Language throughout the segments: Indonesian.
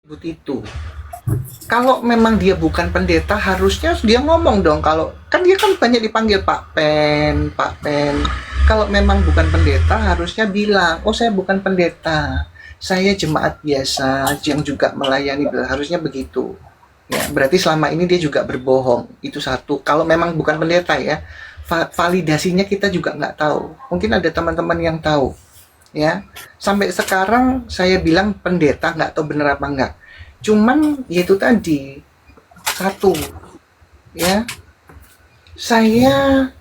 itu. Kalau memang dia bukan pendeta, harusnya dia ngomong dong. Kalau kan dia kan banyak dipanggil Pak Pen, Pak Pen. Kalau memang bukan pendeta, harusnya bilang, oh saya bukan pendeta, saya jemaat biasa yang juga melayani. Harusnya begitu. Ya, berarti selama ini dia juga berbohong. Itu satu. Kalau memang bukan pendeta ya, validasinya kita juga nggak tahu. Mungkin ada teman-teman yang tahu. Ya, sampai sekarang saya bilang pendeta, nggak tahu benar apa enggak. Cuman yaitu tadi satu, ya, saya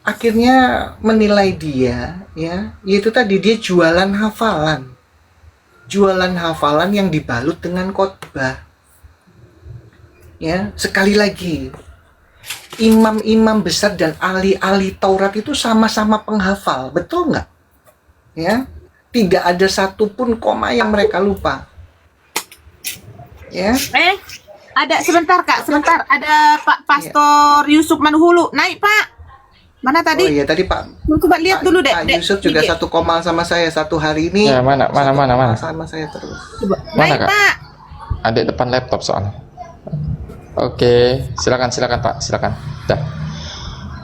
akhirnya menilai dia, ya, yaitu tadi dia jualan hafalan yang dibalut dengan khotbah. Ya, sekali lagi, imam-imam besar dan ahli-ahli Taurat itu sama-sama penghafal, betul nggak? Ya, tidak ada satupun koma yang mereka lupa. Ya. Ada sebentar Kak, sebentar. Ada Pak Pastor Yusuf Manhulu. Naik Pak. Mana tadi? Oh iya tadi Pak. Coba lihat dulu deh. Pak Yusuf juga satu koma sama saya satu hari ini. Ya, mana. Sama saya terus. Coba. Mana, Naik Kak? Pak. Adik depan laptop soalnya. Oke, silakan Pak, silakan. Dah.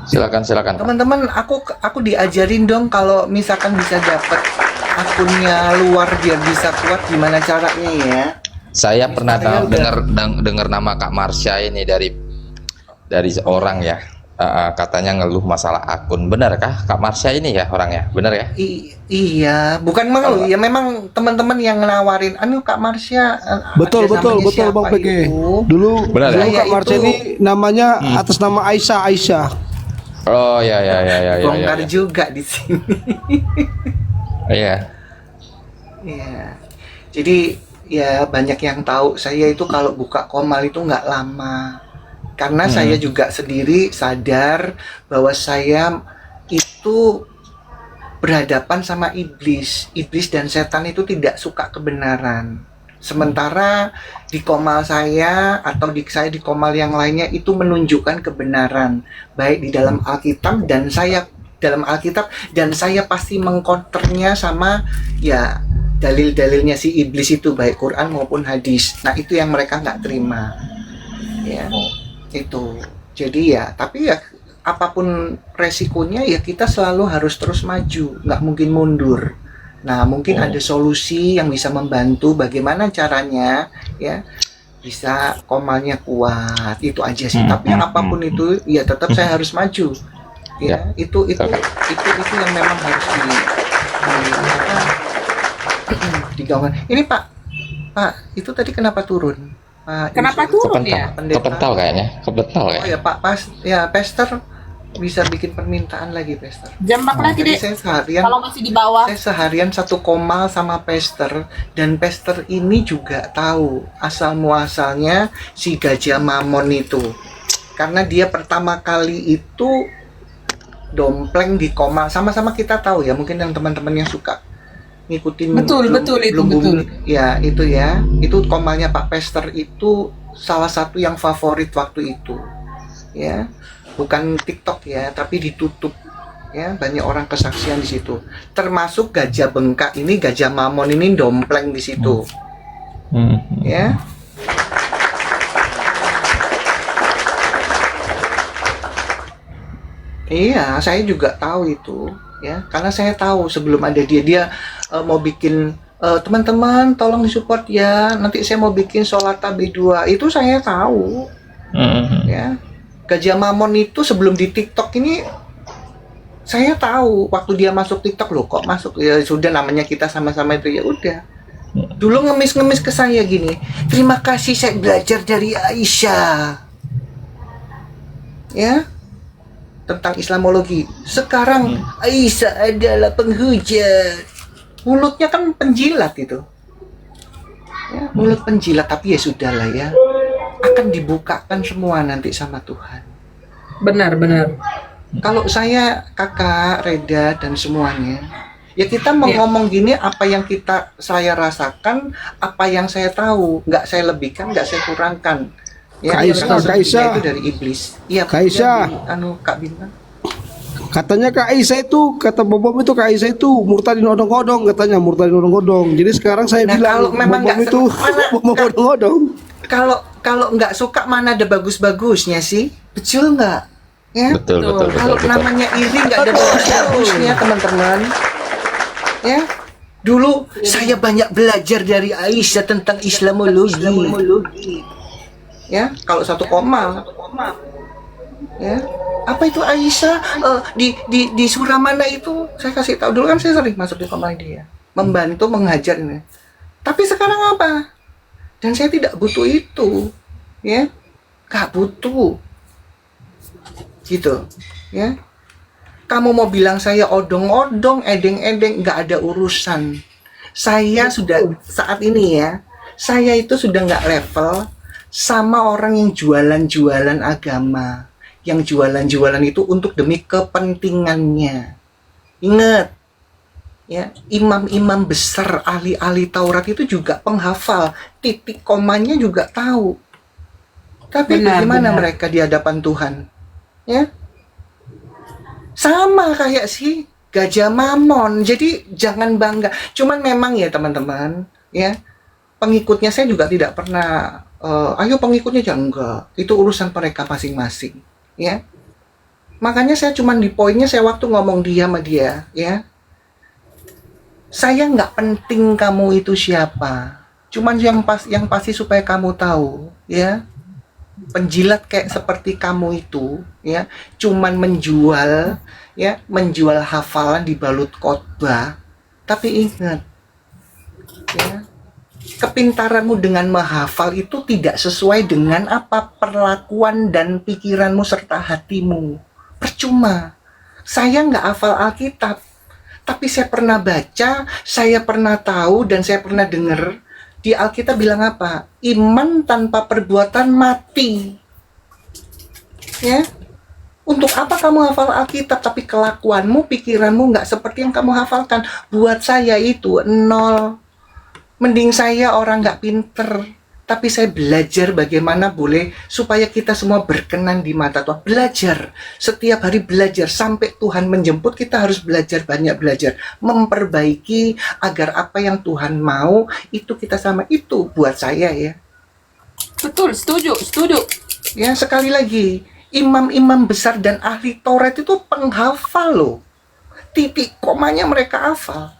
Silakan. Teman-teman, aku diajarin dong kalau misalkan bisa dapat akunnya luar biar bisa kuat, gimana caranya ya? Saya pernah dengar nama Kak Marsha ini dari orang ya. Katanya ngeluh masalah akun. Benarkah Kak Marsha ini ya orangnya? Benar ya? Iya, bukan mengeluh ya, memang teman-teman yang nawarin Kak Marsha. Betul Bang PG. Dulu Kak Marsha ini namanya atas nama Aisyah. Oh ya. Bongkar juga di sini. Iya. Iya. Jadi ya banyak yang tahu saya itu kalau buka komal itu nggak lama. Karena saya juga sendiri sadar bahwa saya itu berhadapan sama iblis. Iblis dan setan itu tidak suka kebenaran. Sementara di komal saya atau saya di komal yang lainnya itu menunjukkan kebenaran. Baik di dalam Alkitab dan saya dalam Alkitab, dan saya pasti mengkonternya sama ya dalil-dalilnya si iblis itu, baik Quran maupun hadis. Nah itu yang mereka nggak terima. Ya. Itu jadi ya, tapi ya apapun resikonya ya kita selalu harus terus maju, nggak mungkin mundur. Nah mungkin ada solusi yang bisa membantu bagaimana caranya ya bisa komalnya kuat, itu aja sih. Tapi apapun itu ya tetap saya harus maju ya. Itu yang memang harus digaungkan. Ini Pak itu tadi kenapa turun? Kenapa turun ya? Kepental kayaknya. Oh ya Pak, Pastor bisa bikin permintaan lagi Pastor. Jambak lagi deh. Saya seharian, kalau masih di bawah. Saya seharian satu komal sama Pastor, dan Pastor ini juga tahu asal muasalnya si Gajah Mamon itu. Karena dia pertama kali itu dompleng di komal, sama-sama kita tahu ya, mungkin yang teman-teman yang suka ngikutin betul ya itu komalnya Pak Pester itu salah satu yang favorit waktu itu ya, bukan TikTok ya tapi ditutup ya, banyak orang kesaksian di situ, termasuk Gajah Bengkak ini, Gajah Mamon ini dompleng di situ ya. Iya, saya juga tahu itu ya, karena saya tahu sebelum ada dia mau bikin teman-teman tolong disupport ya, nanti saya mau bikin Solata B2, itu saya tahu ya. Gajah Mamon itu sebelum di TikTok ini saya tahu, waktu dia masuk TikTok loh kok masuk, ya sudah namanya kita sama-sama itu ya udah. Dulu ngemis ke saya gini, terima kasih saya belajar dari Aisyah ya tentang Islamologi. Sekarang Aisyah adalah penghujat. Mulutnya kan penjilat itu ya, mulut penjilat. Tapi ya sudahlah ya, akan dibukakan semua nanti sama Tuhan. Benar. Kalau saya, kakak, Reda dan semuanya ya, kita mau ngomong gini, apa yang saya rasakan, apa yang saya tahu, nggak saya lebihkan, nggak saya kurangkan ya. Kak Aisyah itu dari iblis. Iya Kak Aisyah. Kak Bintang. Katanya Kak Aisyah itu, kata Bobom itu Kak Aisyah itu murtadin odong-odong, katanya murtadin odong-odong. Jadi sekarang saya Nah, bilang kalau memang Bobom nggak itu Bobom odong-odong. Kalau nggak suka mana ada bagus-bagusnya sih, betul nggak? Ya. Betul, Kalau namanya iri nggak ada bagus-bagusnya teman-teman. Ya. Dulu saya banyak belajar dari Aisyah tentang Islamologi. Ya, kalau 1 koma. Ya. Apa itu Aisyah di surah mana itu? Saya kasih tahu dulu kan saya sering masuk di koma dia. Membantu mengajar ini. Tapi sekarang apa? Dan saya tidak butuh itu. Ya. Gak butuh. Gitu. Ya. Kamu mau bilang saya odong-odong, edeng-edeng, nggak ada urusan. Saya sudah saat ini ya, saya itu sudah nggak level sama orang yang jualan-jualan agama. Yang jualan-jualan itu untuk demi kepentingannya. Ingat, ya, imam-imam besar, ahli-ahli Taurat itu juga penghafal, titik komanya juga tahu. Tapi bagaimana mereka di hadapan Tuhan? Ya, sama kayak si Gajah Mamon. Jadi jangan bangga. Cuman memang ya teman-teman, ya, pengikutnya saya juga tidak pernah ayo pengikutnya jangan, enggak. Itu urusan mereka masing-masing, ya. Makanya saya cuman di poinnya saya waktu ngomong dia sama dia, ya. Saya nggak penting kamu itu siapa. Cuman yang pasti supaya kamu tahu, ya. Penjilat kayak seperti kamu itu, ya, cuman menjual, ya, menjual hafalan dibalut khotbah. Tapi ingat, ya, kepintaranmu dengan menghafal itu tidak sesuai dengan apa perlakuan dan pikiranmu serta hatimu. Percuma. Saya nggak hafal Alkitab, tapi saya pernah baca, saya pernah tahu, dan saya pernah dengar. Di Alkitab bilang apa? Iman tanpa perbuatan mati. Ya. Untuk apa kamu hafal Alkitab tapi kelakuanmu, pikiranmu nggak seperti yang kamu hafalkan? Buat saya itu 0. Mending saya orang nggak pinter, tapi saya belajar bagaimana boleh supaya kita semua berkenan di mata Tuhan. Belajar, setiap hari belajar sampai Tuhan menjemput. Kita harus belajar, banyak belajar, memperbaiki agar apa yang Tuhan mau itu kita sama. Itu buat saya ya. Betul, setuju. Ya, sekali lagi, imam-imam besar dan ahli Taurat itu penghafal loh. Titik komanya mereka hafal.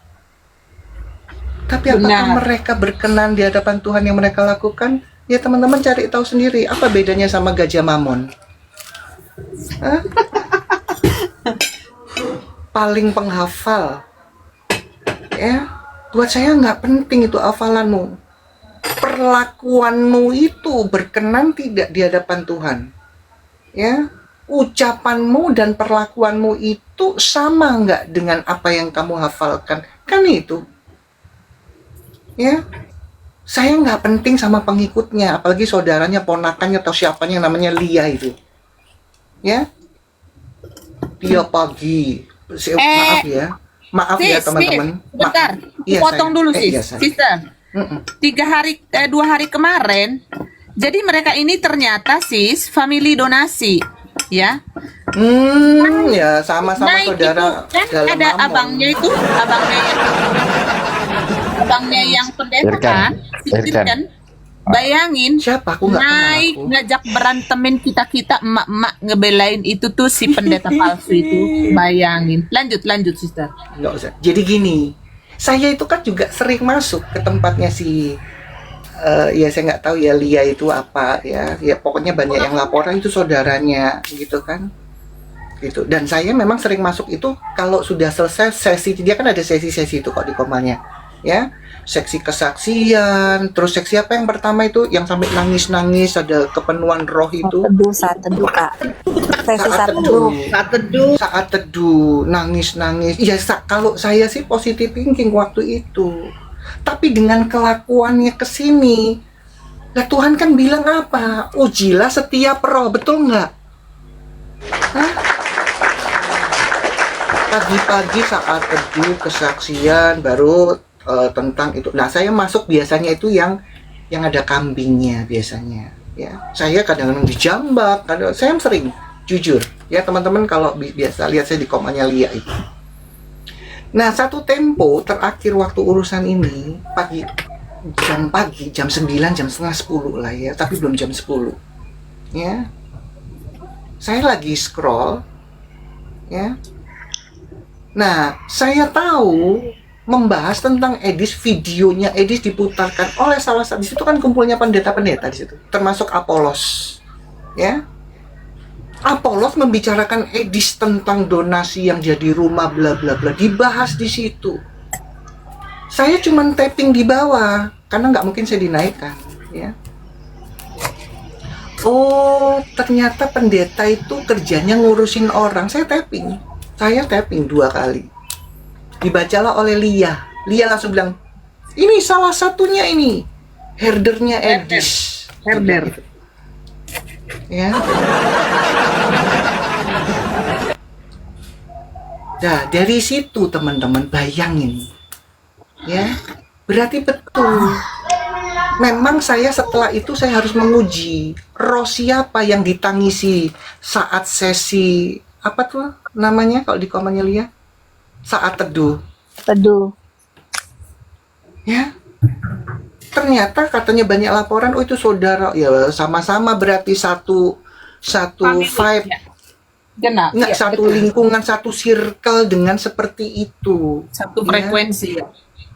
Tapi apakah mereka berkenan di hadapan Tuhan yang mereka lakukan? Ya teman-teman cari tahu sendiri. Apa bedanya sama Gajah Mamon? Hah? Paling penghafal. Ya, buat saya nggak penting itu hafalanmu. Perlakuanmu itu berkenan tidak di hadapan Tuhan. Ya, ucapanmu dan perlakuanmu itu sama nggak dengan apa yang kamu hafalkan? Kan itu. Ya, saya nggak penting sama pengikutnya, apalagi saudaranya, ponakannya, atau siapanya yang namanya Lia itu. Ya, dia pagi, maaf ya teman-teman. Bentar, Iya, potong dulu iya, sister. 2 hari kemarin, jadi mereka ini ternyata sis family donasi, ya. Ya sama-sama Naik saudara itu kan dalam ada mamon. abangnya yang pendeta kan, kan. Bayangin, Siapa? Aku nggak kenal naik aku. ngajak berantemin kita emak-emak ngebelain itu tuh si pendeta palsu itu. Bayangin. Lanjut sister. Nggak usah. Jadi gini, saya itu kan juga sering masuk ke tempatnya si ya saya nggak tahu ya Lia itu apa ya pokoknya banyak yang laporan itu saudaranya gitu kan gitu. Dan saya memang sering masuk itu kalau sudah selesai sesi, dia kan ada sesi-sesi itu kok di komanya ya, seksi kesaksian, terus seksi apa yang pertama itu yang sampai nangis-nangis ada kepenuhan roh itu, saat teduh kak, sesi saat teduh nangis-nangis ya. Kalau saya sih positive thinking waktu itu, tapi dengan kelakuannya kesini, lah Tuhan kan bilang apa? Ujilah setiap roh, betul nggak? Hah? Pagi-pagi saat teduh kesaksian baru tentang itu. Nah saya masuk biasanya itu yang ada kambingnya biasanya. Ya, saya kadang-kadang dijambak, kadang saya sering jujur ya teman-teman, kalau biasa lihat saya di komannya Lia itu. Nah, satu tempo terakhir waktu urusan ini pagi, jam 9, jam setengah 10 lah ya, tapi belum jam 10 ya. Saya lagi scroll ya. Nah, saya tahu membahas tentang Edis, videonya Edis diputarkan oleh salah satu, di situ kan kumpulnya pendeta-pendeta di situ, termasuk Apolos ya. Apolos membicarakan Edis tentang donasi yang jadi rumah bla bla bla, dibahas di situ. Saya cuman tapping di bawah karena nggak mungkin saya dinaikkan ya. Oh, ternyata pendeta itu kerjanya ngurusin orang. Saya tapping 2 kali. Dibacalah oleh Lia. Lia langsung bilang, ini salah satunya ini, herdernya Edis. Herder. Ya. Nah, dari situ teman-teman bayangin. Ya. Berarti betul. Memang saya setelah itu saya harus menguji roh siapa yang ditangisi saat sesi apa tuh namanya kalau di komannya Lia? Saat teduh. Teduh. Ya. Ternyata katanya banyak laporan, oh itu saudara, ya sama-sama berarti satu vibe, Genap. nggak Ya, satu betul. lingkungan, satu circle dengan seperti itu. Satu Ya. frekuensi.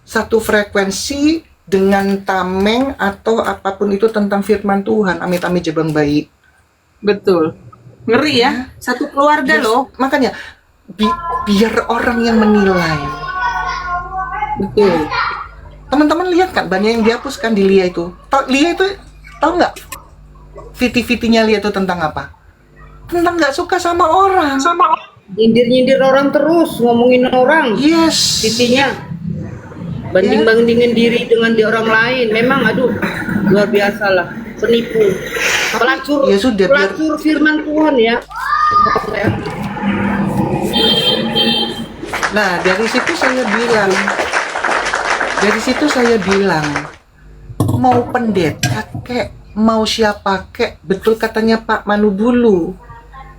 Satu frekuensi dengan tameng atau apapun itu tentang firman Tuhan. Amit-amit jabang bayi. Betul. Ngeri ya. Satu keluarga loh. Makanya biar orang yang menilai. Betul. Teman-teman lihat kan banyak yang dihapuskan di Lia itu. Lia itu tahu nggak? Viti-vitinya Lia itu tentang apa? Tentang nggak suka sama orang. Nyindir-nyindir orang terus, ngomongin orang. Yes. Intinya banding-bandingin diri dengan di orang lain. Memang aduh, luar biasa lah. Penipu. Pelacur, ya sudah, pelacur firman Tuhan ya. Nah, dari situ saya bilang, mau pendeta kek, mau siapa kek, betul katanya Pak Manubulu,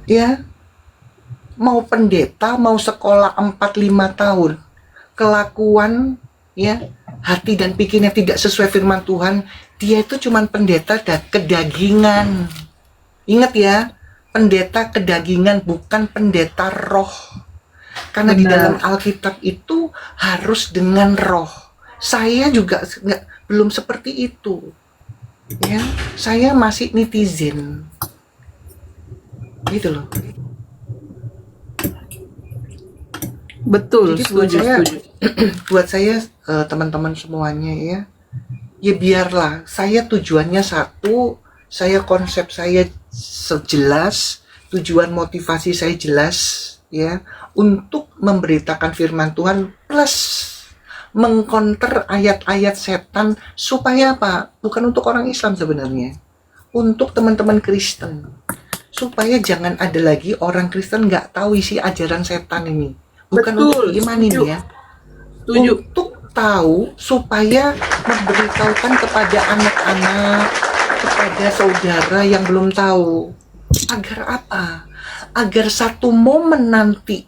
ya, mau pendeta, mau sekolah 4-5 tahun, kelakuan, ya, hati dan pikirnya tidak sesuai firman Tuhan, dia itu cuman pendeta kedagingan. Ingat ya, pendeta kedagingan bukan pendeta roh. Karena di dalam Alkitab itu harus dengan roh. Saya juga belum seperti itu. Ya, saya masih netizen. Gitu loh. Betul. Jadi Setuju. buat saya teman-teman semuanya ya biarlah. Saya tujuannya satu, saya konsep saya sejelas, tujuan motivasi saya jelas ya, untuk memberitakan firman Tuhan plus mengkonter ayat-ayat setan supaya apa? Bukan untuk orang Islam sebenarnya, untuk teman-teman Kristen, supaya jangan ada lagi orang Kristen nggak tahu isi ajaran setan ini. Bukan Betul, untuk iman ini ya, Setuju. untuk tahu supaya memberitahukan kepada anak-anak, kepada saudara yang belum tahu. Agar apa? Agar satu momen nanti,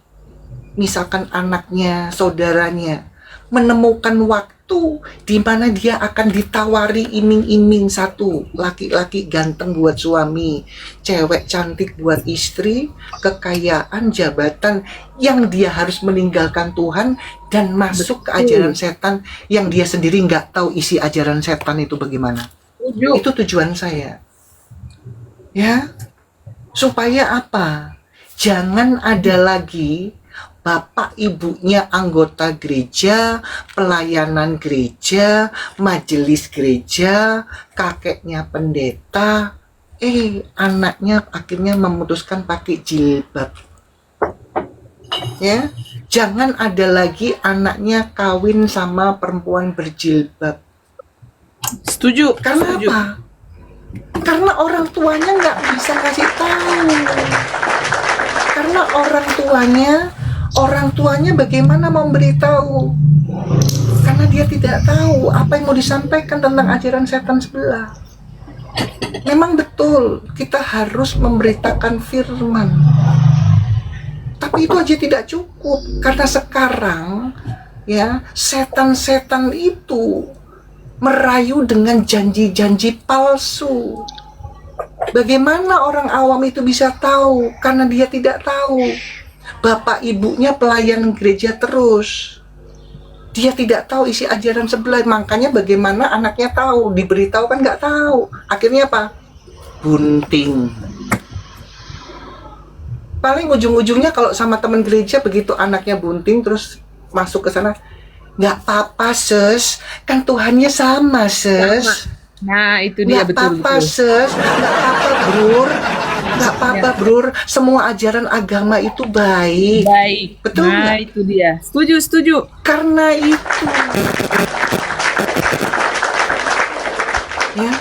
misalkan anaknya, saudaranya menemukan waktu di mana dia akan ditawari iming-iming, satu laki-laki ganteng buat suami, cewek cantik buat istri, kekayaan, jabatan, yang dia harus meninggalkan Tuhan dan masuk ke ajaran setan yang dia sendiri nggak tahu isi ajaran setan itu bagaimana. Itu tujuan saya ya, supaya apa? Jangan ada lagi bapak ibunya anggota gereja, pelayanan gereja, majelis gereja, kakeknya pendeta, anaknya akhirnya memutuskan pakai jilbab. Ya, jangan ada lagi anaknya kawin sama perempuan berjilbab. Setuju. Karena Setuju. apa? Karena orang tuanya nggak bisa kasih tahu. Karena orang tuanya bagaimana memberitahu? Karena dia tidak tahu apa yang mau disampaikan tentang ajaran setan sebelah. Memang betul kita harus memberitakan firman. Tapi itu aja tidak cukup, karena sekarang ya setan-setan itu merayu dengan janji-janji palsu. Bagaimana orang awam itu bisa tahu? Karena dia tidak tahu. Bapak ibunya pelayanan gereja terus. Dia tidak tahu isi ajaran sebelah. Makanya bagaimana anaknya tahu? Diberitahu kan nggak tahu. Akhirnya apa? Bunting. Paling ujung-ujungnya kalau sama teman gereja, begitu anaknya bunting terus masuk ke sana, nggak apa-apa ses, kan Tuhannya sama ses. Nah, itu dia Nggak apa-apa ses, nggak apa-apa brur, nggak apa-apa brur. Semua ajaran agama itu baik. Baik. Betul Nah, nggak? itu dia. Setuju. Karena itu, ya,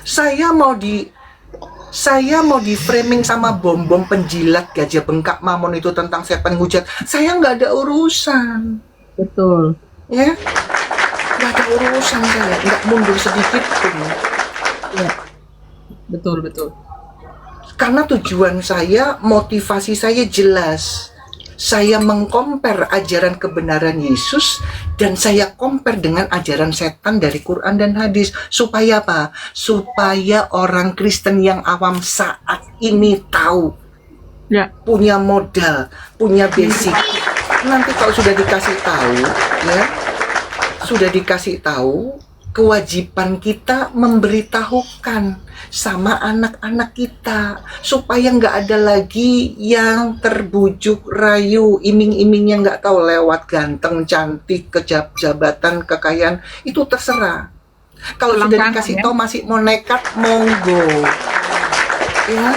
saya mau di framing sama bom-bom penjilat gajah bengkak mamon itu tentang setan hujat. Saya nggak ada urusan, Betul. ya, nggak ada urusan saya, nggak mundur sedikit pun. Ya. Betul. Karena tujuan saya, motivasi saya jelas. Saya mengcompare ajaran kebenaran Yesus dan saya compare dengan ajaran setan dari Quran dan hadis. Supaya apa? Supaya orang Kristen yang awam saat ini tahu, Ya. punya modal, punya basic. Nanti kalau sudah dikasih tahu, ya, sudah dikasih tahu, kewajiban kita memberitahukan sama anak-anak kita supaya nggak ada lagi yang terbujuk rayu, iming-imingnya nggak tahu lewat ganteng, cantik, jabatan, kekayaan, itu terserah. Kalau sudah Langkah, dikasih ya. tahu masih mau nekat, monggo. Ya.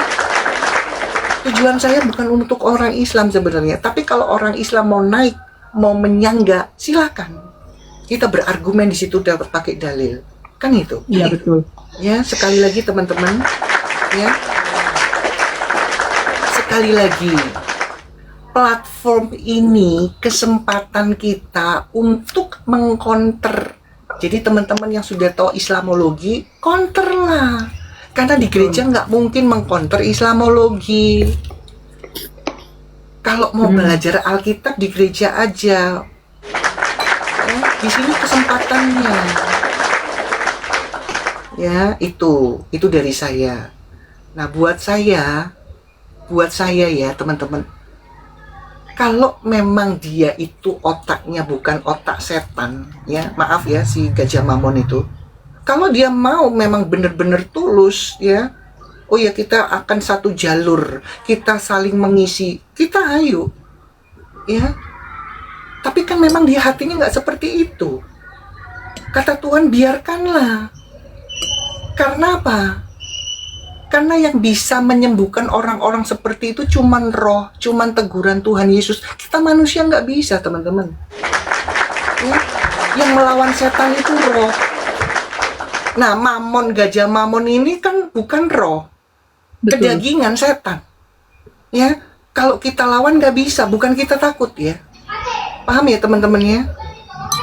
Tujuan saya bukan untuk orang Islam sebenarnya, tapi kalau orang Islam mau naik, mau menyangga, silakan. Kita berargumen di situ dapat pakai dalil. Kan itu. Iya, betul. Ya, sekali lagi teman-teman, ya. Sekali lagi, platform ini kesempatan kita untuk mengkonter. Jadi teman-teman yang sudah tahu Islamologi, konterlah. Karena di gereja nggak mungkin mengkonter Islamologi. Kalau mau belajar Alkitab di gereja aja. Ya, di sini kesempatannya. Ya, itu dari saya. Nah, buat saya ya teman-teman, kalau memang dia itu otaknya bukan otak setan, ya maaf ya si Gajah Mamon itu, kalau dia mau memang benar-benar tulus, ya, oh ya kita akan satu jalur, kita saling mengisi, kita ayo, ya. Tapi kan memang di hatinya nggak seperti itu. Kata Tuhan, biarkanlah. Karena apa? Karena yang bisa menyembuhkan orang-orang seperti itu cuman roh, cuman teguran Tuhan Yesus. Kita manusia nggak bisa, teman-teman. Ya? Yang melawan setan itu roh. Nah, Mamon, Gajah Mamon ini kan bukan roh. Betul. Kedagingan setan. Ya, kalau kita lawan nggak bisa, bukan kita takut ya. Paham ya teman-teman ya?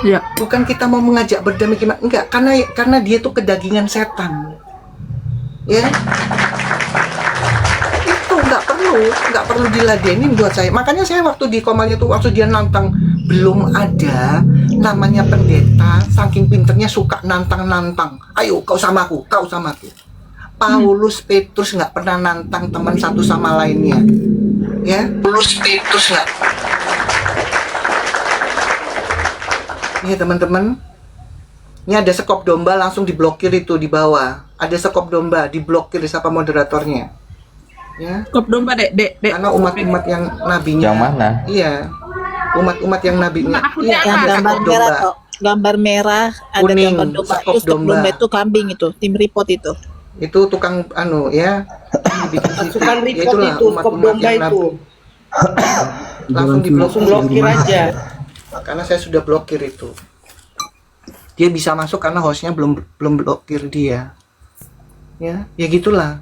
Ya. Bukan kita mau mengajak berdamai gimana, enggak, karena dia tuh kedagingan setan. Ya. Itu nggak perlu diladenin buat saya. Makanya saya waktu di Komalnya tuh, waktu dia nantang, belum ada namanya pendeta saking pinternya suka nantang. Ayo kau sama aku. Paulus Petrus nggak pernah nantang teman satu sama lainnya. Ya, Paulus Petrus nggak. Ini teman-teman, ini ada sekop domba langsung diblokir itu di bawah. Ada sekop domba diblokir siapa moderatornya. Ya. Kop domba, Dek. Karena umat-umat yang nabinya. Yang mana? Iya. Umat-umat yang nabinya. Iya, Yang ada gambar sekop merah domba. kok. Gambar merah, ada Kuning, gambar domba. sekop Terus domba. domba itu kambing itu, tim report itu. Itu tukang ya. Pasukan Ya report itulah, itu, kop umat-umat domba yang itu. langsung Langsung blokir aja. Karena saya sudah blokir itu. Dia bisa masuk karena hostnya belum blokir dia. Ya gitulah.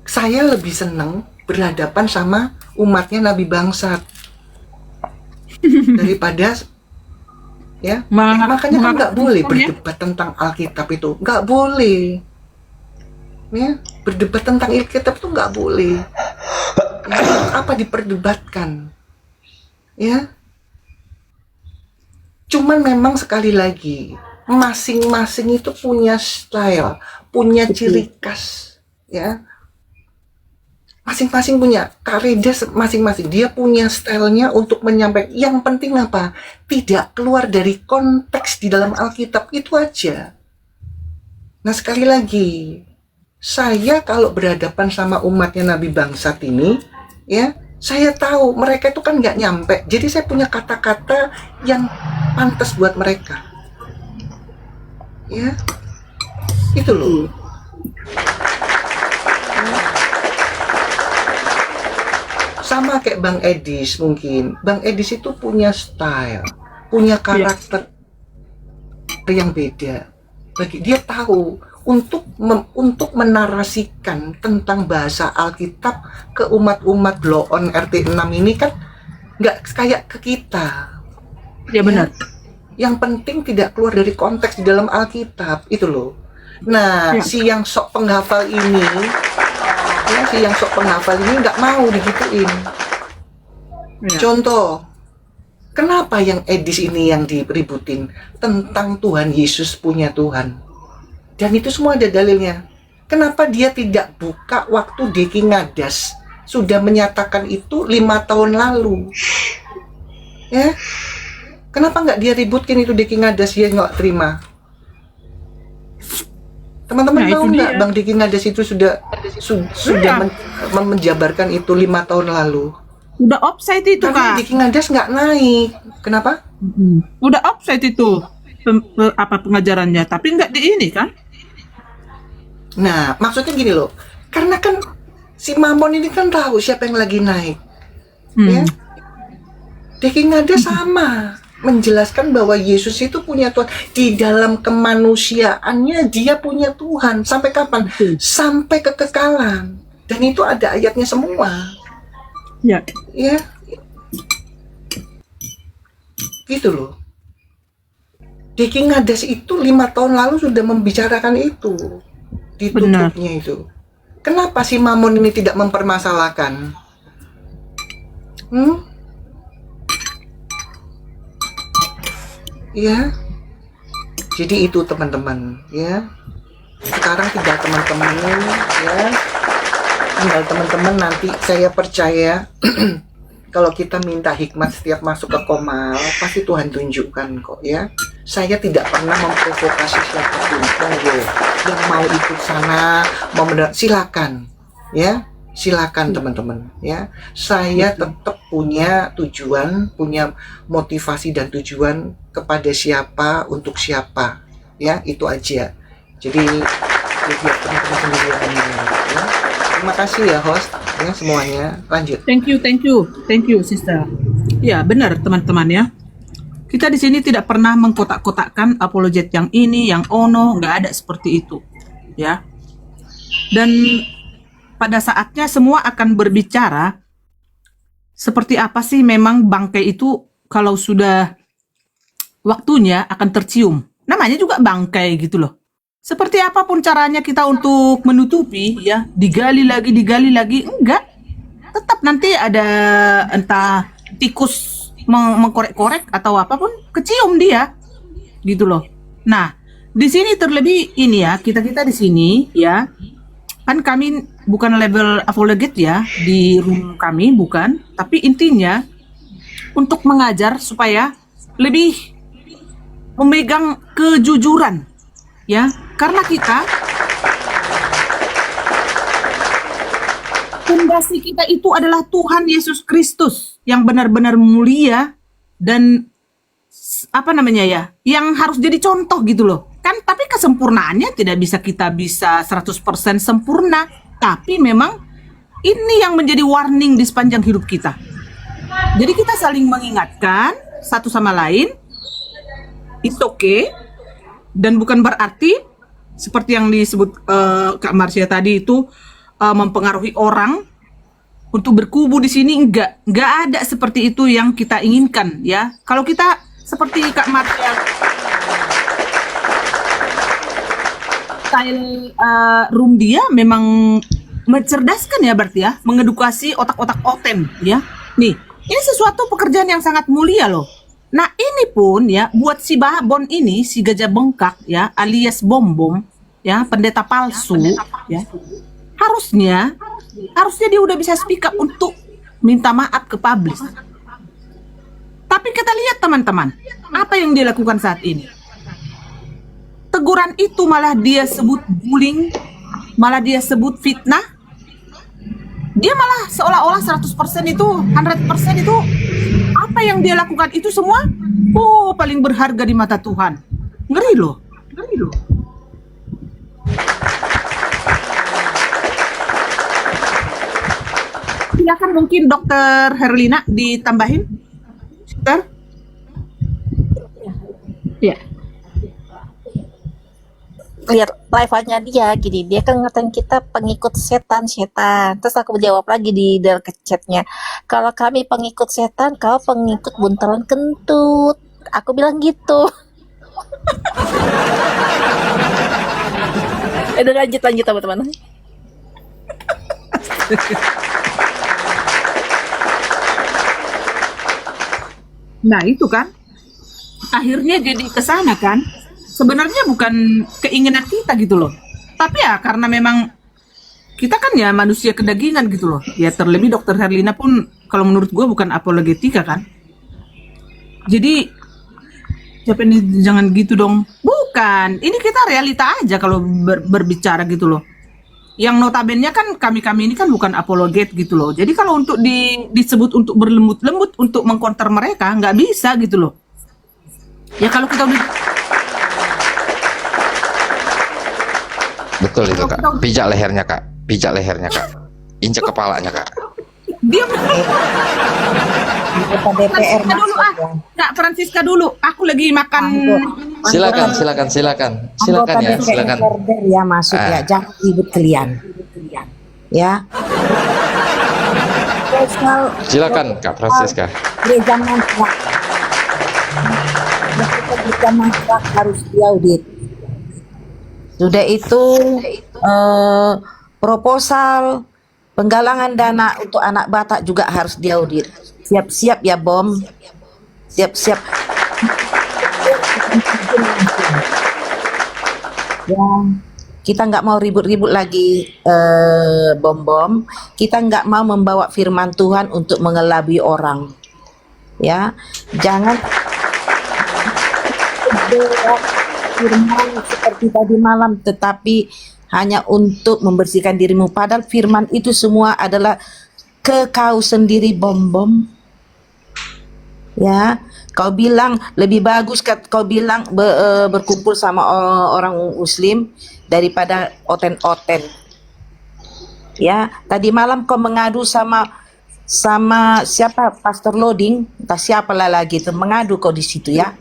Saya lebih seneng berhadapan sama umatnya Nabi bangsat daripada ya. Makanya kan nggak boleh berdebat tentang Alkitab itu, nggak boleh. Ya, berdebat tentang Alkitab itu nggak boleh. Ya, untuk apa diperdebatkan? Ya, cuman memang sekali lagi masing-masing itu punya style, punya ciri khas, ya. Masing-masing punya kareda masing-masing. Dia punya stylenya untuk menyampaikan. Yang penting apa? Tidak keluar dari konteks di dalam Alkitab, itu aja. Nah, sekali lagi, saya kalau berhadapan sama umatnya Nabi bangsat ini, ya, saya tahu mereka itu kan nggak nyampe. Jadi saya punya kata-kata yang pantas buat mereka. Ya, itu loh. Sama kayak Bang Edis mungkin. Bang Edis itu punya style, punya karakter yang beda. Bagi dia tahu untuk menarasikan tentang bahasa Alkitab ke umat-umat blow on RT6 ini kan nggak kayak ke kita. Ya benar. Yang penting tidak keluar dari konteks di dalam Alkitab, itu loh. Nah, si yang sok penghafal ini, nggak mau digituin. Contoh, kenapa yang Edis ini yang diributin tentang Tuhan Yesus punya Tuhan? Dan itu semua ada dalilnya. Kenapa dia tidak buka waktu Deki Ngadas sudah menyatakan itu 5 tahun lalu? Ya, kenapa nggak dia ributkin itu Deki Ngadas, dia nggak terima? Teman-teman tahu nggak Bang Deki Ngadas itu sudah menjabarkan itu 5 tahun lalu? Udah offside itu, tapi Kak. Deki Ngadas nggak naik. Kenapa? Udah offside itu pengajarannya, tapi nggak di ini kan? Nah, maksudnya gini loh, karena kan si Mamon ini kan tahu siapa yang lagi naik, ya. Deki Ngadas sama menjelaskan bahwa Yesus itu punya Tuhan di dalam kemanusiaannya, dia punya Tuhan sampai kapan? Sampai kekekalan, dan itu ada ayatnya semua. Ya, gitu loh. Deki Ngadas itu 5 tahun lalu sudah membicarakan itu. Ditutupnya itu. Kenapa si Mamon ini tidak mempermasalahkan? Ya. Jadi itu teman-teman, ya. Sekarang tinggal teman-teman, ya. Tinggal teman-teman nanti saya percaya kalau kita minta hikmat setiap masuk ke Komal, pasti Tuhan tunjukkan kok, ya. Saya tidak pernah memprovokasi siapapun. Monggo, yang mau ikut sana, mau silakan, ya, silakan teman-teman, ya. Saya tetap punya tujuan, punya motivasi dan tujuan kepada siapa, untuk siapa, ya, itu aja. Jadi biar teman-teman sendiri yang menilai, ya. Terima kasih ya host, ya semuanya. Lanjut. Thank you, sister. Ya benar teman-teman ya. Kita di sini tidak pernah mengkotak-kotakkan apologet yang ini, yang ono, nggak ada seperti itu, ya. Dan pada saatnya semua akan berbicara seperti apa sih memang bangkai itu kalau sudah waktunya akan tercium. Namanya juga bangkai gitu loh. Seperti apapun caranya kita untuk menutupi, ya, digali lagi, enggak. Tetap nanti ada entah tikus mengkorek-korek atau apapun, kecium dia, gitu loh. Nah, di sini terlebih ini ya, kita di sini ya, kan kami bukan level apologet ya di room kami, bukan. Tapi intinya untuk mengajar supaya lebih memegang kejujuran, ya, karena kita fondasi kita itu adalah Tuhan Yesus Kristus yang benar-benar mulia dan apa namanya ya, yang harus jadi contoh gitu loh. Kan tapi kesempurnaannya tidak bisa kita 100% sempurna, tapi memang ini yang menjadi warning di sepanjang hidup kita. Jadi kita saling mengingatkan satu sama lain. It's okay. Dan bukan berarti seperti yang disebut Kak Marsha tadi itu mempengaruhi orang untuk berkubu di sini, enggak ada seperti itu yang kita inginkan, ya. Kalau kita seperti Kak Marsha style room dia memang mencerdaskan ya berarti ya, mengedukasi otak-otak oten ya. Nih, ini sesuatu pekerjaan yang sangat mulia loh. Nah ini pun ya buat si Babon ini, si gajah bengkak ya, alias bom-bom ya, pendeta palsu ya. Harusnya dia udah bisa speak up untuk minta maaf ke publik. Tapi kita lihat teman-teman, apa yang dia lakukan saat ini. Teguran itu malah dia sebut bullying, malah dia sebut fitnah. Dia malah seolah-olah 100% itu, 100% itu apa yang dia lakukan itu semua paling berharga di mata Tuhan. Ngeri loh. Silakan mungkin Dokter Herlina ditambahin. Dokter? Ya. Lihat live-nya dia gini, dia kan ngatain kita pengikut setan. Terus aku jawab lagi di dalam chatnya, kalau kami pengikut setan, kau pengikut buntelan kentut. Aku bilang gitu. Udah lanjut teman-teman. Nah itu kan akhirnya jadi kesana kan. Sebenarnya bukan keinginan kita gitu loh, tapi ya karena memang kita kan ya manusia kedagingan gitu loh. Ya terlebih Dokter Herlina pun kalau menurut gue bukan apologetika kan. Jadi siapa ini, jangan gitu dong. Bukan, ini kita realita aja kalau berbicara gitu loh. Yang notabene kan kami ini kan bukan apologet gitu loh. Jadi kalau untuk disebut untuk berlembut-lembut untuk mengkonter mereka nggak bisa gitu loh. Ya kalau kita udah Betul itu Kak. Pijak lehernya Kak. Injek kepalanya Kak. dia Anggota DPR Francisca dulu Kak Francisca dulu. Aku lagi makan. Silakan Anggota ya, DPR silakan. order ya masuk ya, jangan ribut kalian. Ya. Soal Silakan Kak Francisca. gereja mangkrak. Gereja mangkrak harus diaudit. Sudah itu proposal penggalangan dana untuk anak Batak juga harus diaudit. Siap-siap ya Bom. Siap-siap. Ya, kita nggak mau ribut-ribut lagi, Bom-bom. Kita nggak mau membawa firman Tuhan untuk mengelabui orang. Ya, jangan firman seperti tadi malam, tetapi hanya untuk membersihkan dirimu. Padahal firman itu semua adalah ke kau sendiri, Bom-bom. Ya, kau bilang lebih bagus kau bilang berkumpul sama orang Muslim daripada oten-oten. Ya, tadi malam kau mengadu sama siapa, Pastor Loading, entah siapalah lagi itu, mengadu kau di situ ya.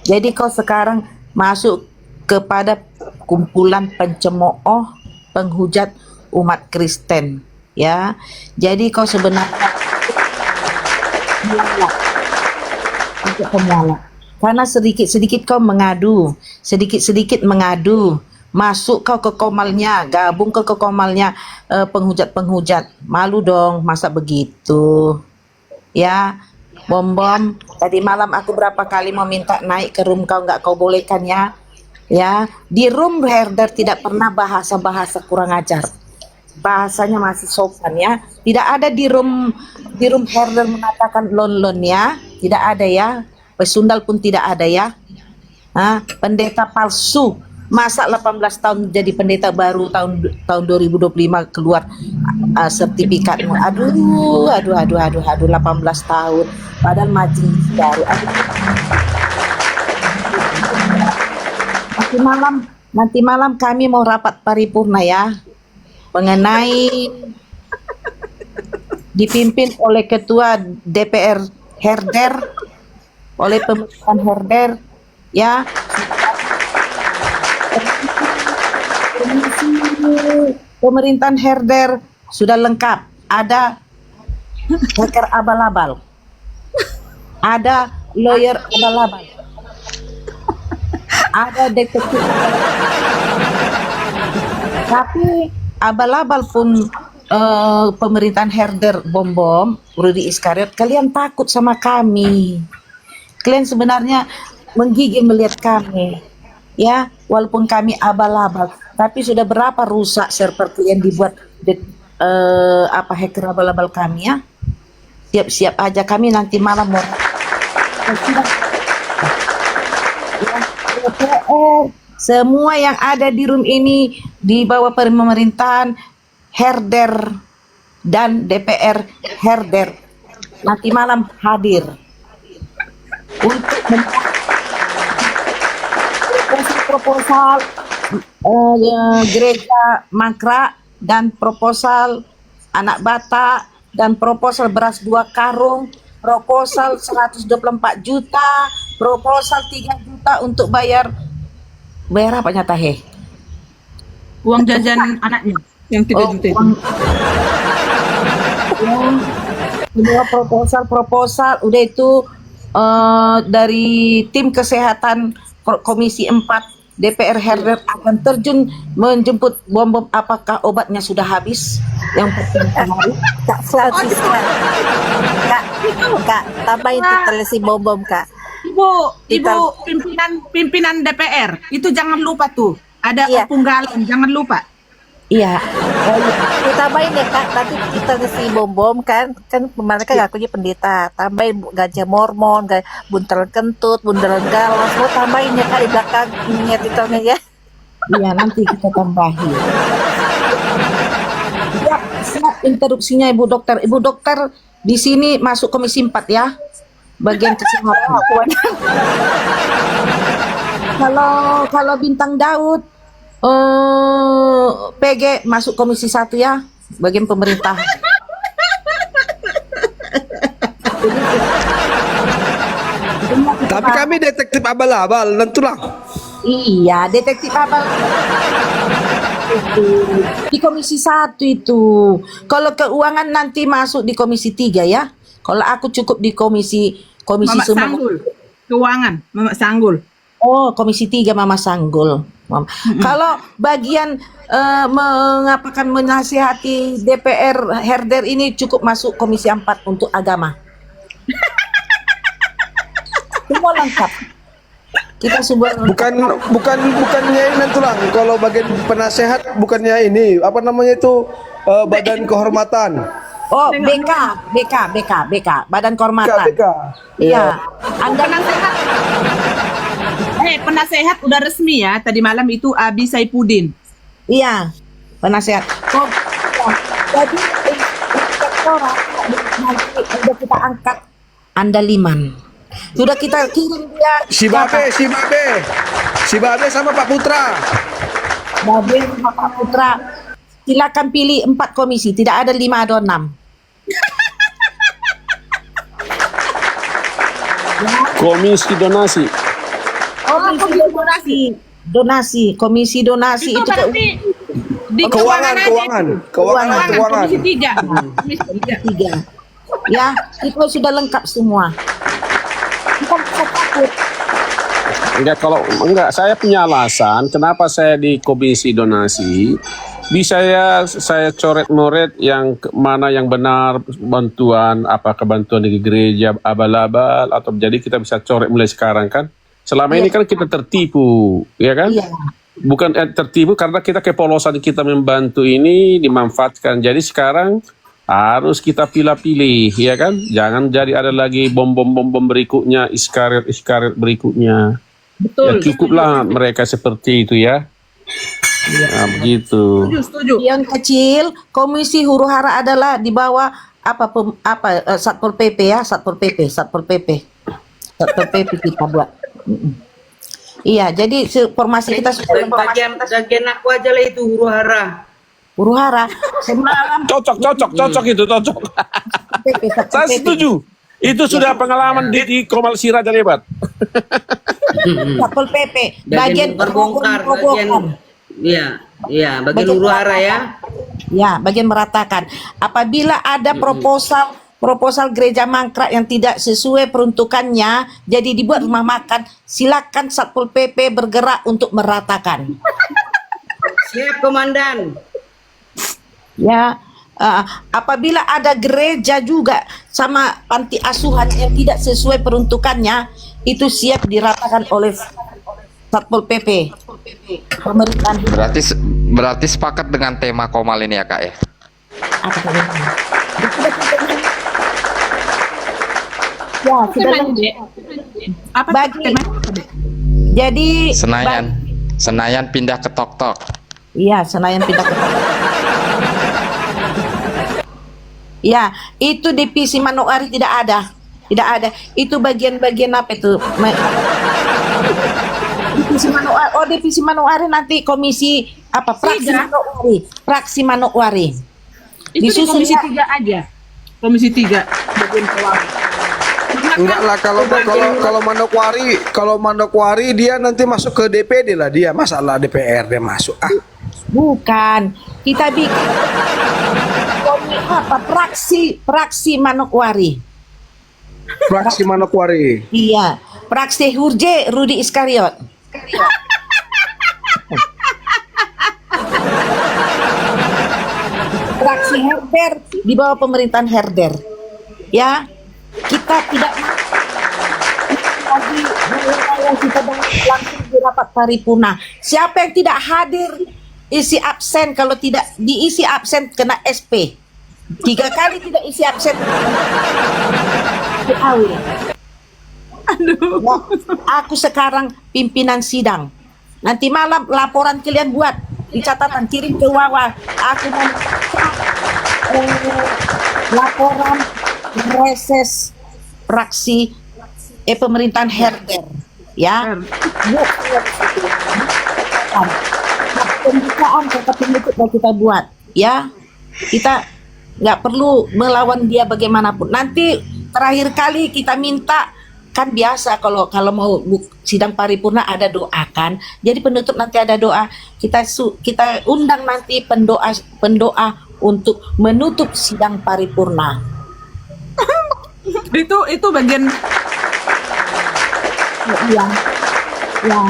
Jadi kau sekarang masuk kepada kumpulan pencemooh, penghujat umat Kristen, ya. Jadi kau sebenarnya untuk pemula. Karena sedikit-sedikit kau mengadu, sedikit-sedikit mengadu, masuk kau ke komalnya, gabung ke komalnya penghujat-penghujat. Malu dong, masa begitu, ya. Bom-bom, tadi malam aku berapa kali mau minta naik ke room kau, nggak kau bolehkan ya. Ya, di room herder tidak pernah bahasa-bahasa kurang ajar. Bahasanya masih sopan ya. Tidak ada di room herder mengatakan lon-lon ya. Tidak ada ya. Pesundal pun tidak ada ya. Pendeta palsu. Masa 18 tahun jadi pendeta baru tahun 2025 keluar sertifikatmu. Aduh 18 tahun. Padahal majelis baru. Nanti malam kami mau rapat paripurna ya, mengenai dipimpin oleh ketua DPR herder, oleh pemerintahan herder ya. Pemerintahan herder sudah lengkap, ada hacker abal-abal, ada lawyer abal-abal, ada detektif, Tapi abal-abal pun pemerintahan herder bom-bom, Rudy Iskariot, kalian takut sama kami. Kalian sebenarnya menggigil melihat kami. Ya, walaupun kami abal-abal, tapi sudah berapa rusak server kalian dibuat hacker abal-abal kami ya. Siap-siap aja kami nanti malam mau DPR, semua yang ada di room ini di bawah pemerintahan herder dan DPR herder nanti malam hadir untuk proposal gereja mangkrak dan proposal anak Batak dan proposal beras 2 karung, proposal 124 juta, proposal 3 juta untuk bayar apa Tahe? Uang jajan anaknya yang 3 juta itu. Semua proposal udah itu dari tim kesehatan Komisi 4 DPR herder akan terjun menjemput bom-bom. Apakah obatnya sudah habis? Yang penting Kak Francisca. Kak, tambahin tuh si bom-bom Kak. Ibu pimpinan DPR itu jangan lupa tuh. Ada Iya. opung galon, jangan lupa. iya. Tambahin ya Kak, nanti kita si bom-bom kan kemarin kan ngakunya pendeta, tambahin gajah mormon, buntelan kentut, buntelan galon, semua tambahin ya Kak di belakang ininya titelnya ya. Iya, nanti kita tambahin. Ya, siap interupsinya Ibu Dokter. Ibu Dokter di sini masuk Komisi 4 ya. Bagian kesehatan. Kalau Bintang Daud PG masuk Komisi 1 ya. Bagian pemerintah. Tapi kami detektif abal-abal, tentulah. Iya, detektif abal itu di Komisi 1 itu. Kalau keuangan nanti masuk di Komisi 3 ya. Kalau aku cukup di komisi Mama semua. Sanggul. Keuangan, Mama Sanggul. Oh, Komisi 3 Mama Sanggul. Kalau bagian mengapakan menasihati DPR herder ini cukup masuk Komisi 4 untuk agama. Semua lengkap. Kita bukannya ini tulang. Kalau bagian penasehat bukannya ini apa namanya itu badan kehormatan. Oh, BK, Badan Kehormatan. BK. Iya. Anda Penasehat. Penasehat udah resmi ya. Tadi malam itu Abi Saipudin. iya, penasehat. Oh, jadi inspektorat nanti sudah kita angkat Andaliman. Sudah kita kirim dia Si Babe sama Pak Putra. Babe sama Pak Putra. Silakan pilih 4 komisi, tidak ada 5 atau 6. Komisi donasi. Komisi donasi Itu itu berarti di Keuangan. Komisi 3. Komisi 3. 3. Ya, itu sudah lengkap semua. Kita bisa takut. Enggak, saya punya alasan kenapa saya di komisi donasi. Bisa saya coret-moret yang mana yang benar bantuan, apakah bantuan dari gereja abal-abal atau jadi kita bisa coret mulai sekarang kan. Selama ini kan kita tertipu, ya kan? Iya. Bukan tertipu karena kita kepolosan kita membantu ini dimanfaatkan. Jadi sekarang harus kita pilih-pilih, ya kan? Jangan jadi ada lagi bom-bom berikutnya, iskariot berikutnya. Betul. Ya cukuplah mereka seperti itu ya. Nah, begitu. Setuju. Yang kecil, Komisi Huru Hara adalah di bawah Satpol PP ya, Satpol PP kita buat. Iya, jadi formasi kita sudah bagian aku aja lah itu huru hara. Huru Hara. Semalam Cocok itu. PP, Saya setuju. Itu sudah pengalaman di Komal Siraj hebat. Satpol PP, Bagian terbongkar, bagian bagian huru hara ya. Ya, bagian meratakan. Apabila ada proposal gereja mangkrak yang tidak sesuai peruntukannya, jadi dibuat rumah makan, silakan Satpol PP bergerak untuk meratakan. Siap, Komandan. Ya, apabila ada gereja juga sama panti asuhan yang tidak sesuai peruntukannya, itu siap diratakan oleh Satpol PP. Pemerintahan Berarti sepakat dengan tema Komal ini ya Kak ya? apa namanya? Ya, sudah Temanya, Dek? Apa Bagi- temanya, Dek? jadi Senayan pindah ke Tok-Tok. iya, Senayan pindah ke ya, itu divisi Manokwari tidak ada. Tidak ada. Itu bagian-bagian apa itu? Divisi Manokwari. Oh, divisi Manokwari nanti komisi apa? Praksi Tiga. Manokwari. Praksi Manokwari. Itu di Disusun komisi ya. 3 aja. Komisi 3 bagian keuangan. Enggak lah, kalau Manokwari dia nanti masuk ke DPD lah, dia masalah DPR dia masuk. Bukan. Kita bikin apa? Praksi Manokwari. Fraksi Manokwari. Iya. Praksi Hurje Rudi Iskariot. Praksi Herder di bawah pemerintahan Herder. Ya, kita tidak lagi yang kita langsung di rapat paripurna. Siapa yang tidak hadir isi absen, kalau tidak diisi absen kena SP. 3 kali tidak isi absen. Diawil. Aduh. Ya, aku sekarang pimpinan sidang. Nanti malam laporan kalian buat di catatan, kirim ke Wawa. Aku mau laporan reses praksi pemerintahan Herder. Ya. Pembukaan kata penutup yang kita buat. Ya. Kita nggak perlu melawan dia bagaimanapun. Nanti terakhir kali kita minta, kan biasa kalau mau sidang paripurna ada doa kan. Jadi penutup nanti ada doa. Kita undang nanti pendoa untuk menutup sidang paripurna. Itu bagian Ya, ya,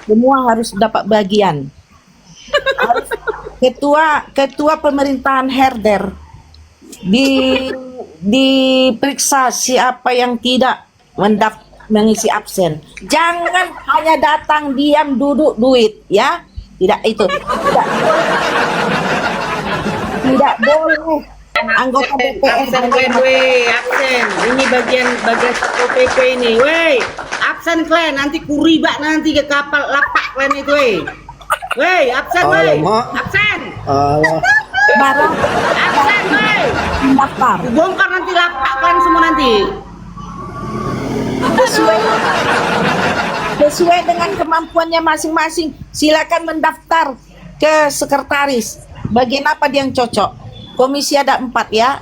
semua harus dapat bagian. Ketua pemerintahan Herder diperiksa siapa yang tidak mengisi absen. Jangan hanya datang diam duduk duit, ya. Tidak itu. Tidak boleh anggota DPR Absen kalian, weh, absen. Ini bagian Satpol PP ini, weh. Absen kalian, nanti kuribak nanti ke kapal lapak kalian itu, weh. Weh, absen, weh. Alamak. Absen. barang Absen, weh. daftar Bongkar nanti lapak kalian semua nanti. sesuai dengan kemampuannya masing-masing. Silakan mendaftar ke sekretaris. Bagian apa dia yang cocok? Komisi ada 4 ya.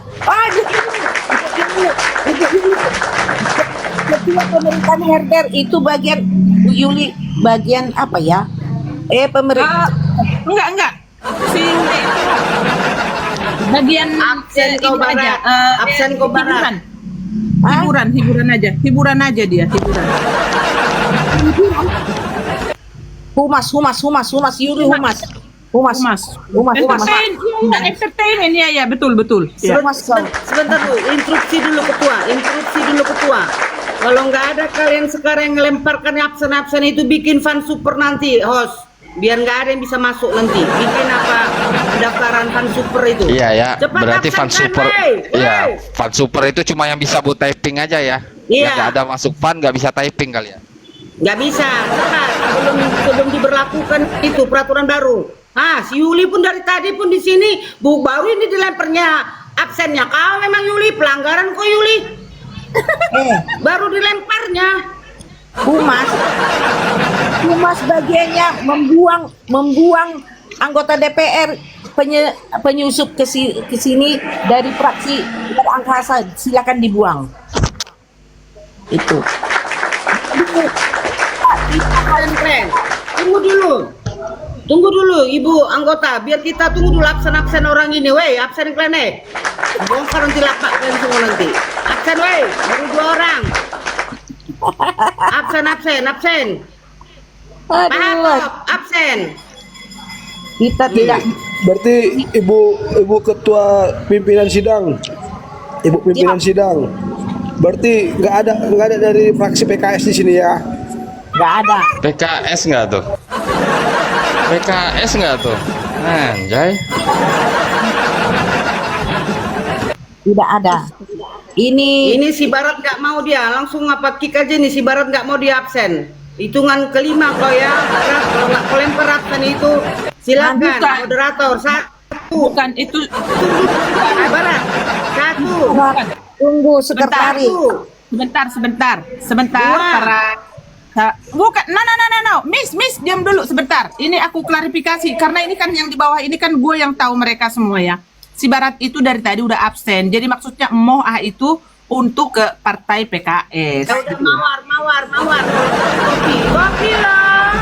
Ketua pemerintahan Herder itu bagian Yuli, bagian apa ya? Pemerintah. enggak. Si Yuli itu bagian Absen ini kau barat. aja, Absen kau barat. Hiburan aja dia, hiburan. Humas Yuli Humas. Entertainment ya, betul. Ya. Sebentar dulu, instruksi dulu ketua. Kalau nggak ada kalian sekarang yang melemparkan absen itu, bikin fan super nanti, host. Biar nggak ada yang bisa masuk nanti. Bikin apa pendaftaran fan super itu. Iya ya. Cepat Berarti absen fan kan, super. wey. Iya, fan super itu cuma yang bisa buat typing aja ya. Iya. Yang nggak ada masuk fan, nggak bisa typing kali ya. Nggak bisa, cepat. Sebelum diberlakukan itu peraturan baru. Si Yuli pun dari tadi pun di sini, baru ini dilemparnya absennya. Kau memang Yuli, pelanggaran kok Yuli. Baru dilemparnya. Humas bagiannya membuang anggota DPR penyusup ke sini dari fraksi angkasa, silakan dibuang. Itu. Keren. Tunggu dulu Ibu anggota, biar kita tunggu dulu absen orang ini, weh, absen kalian, bongkar nanti lapak kalian semua nanti. Absen, weh, baru 2 orang. Absen. Aduh. Absen. Kita tidak Berarti ibu ketua pimpinan sidang, ibu pimpinan sidang. Berarti nggak ada dari fraksi PKS di sini ya? nggak ada. PKS nggak tuh? PKS nggak tuh? Anjay. Tidak ada. Ini Ini si Barat nggak mau dia, langsung apa kick aja nih si Barat nggak mau dia absen. Hitungan kelima kau ya, Barat, kalau nggak kau lempar absen itu silakan Bukan. moderator satu. Bukan itu. Barat satu. tunggu sekretaris. Sebentar Dua. para bukan, no, miss diam dulu sebentar. Ini aku klarifikasi karena ini kan yang di bawah ini kan gue yang tahu mereka semua ya. Si Barat itu dari tadi udah absen. Jadi maksudnya Moh itu untuk ke partai PKS. Ya udah mawar. Kopi loh.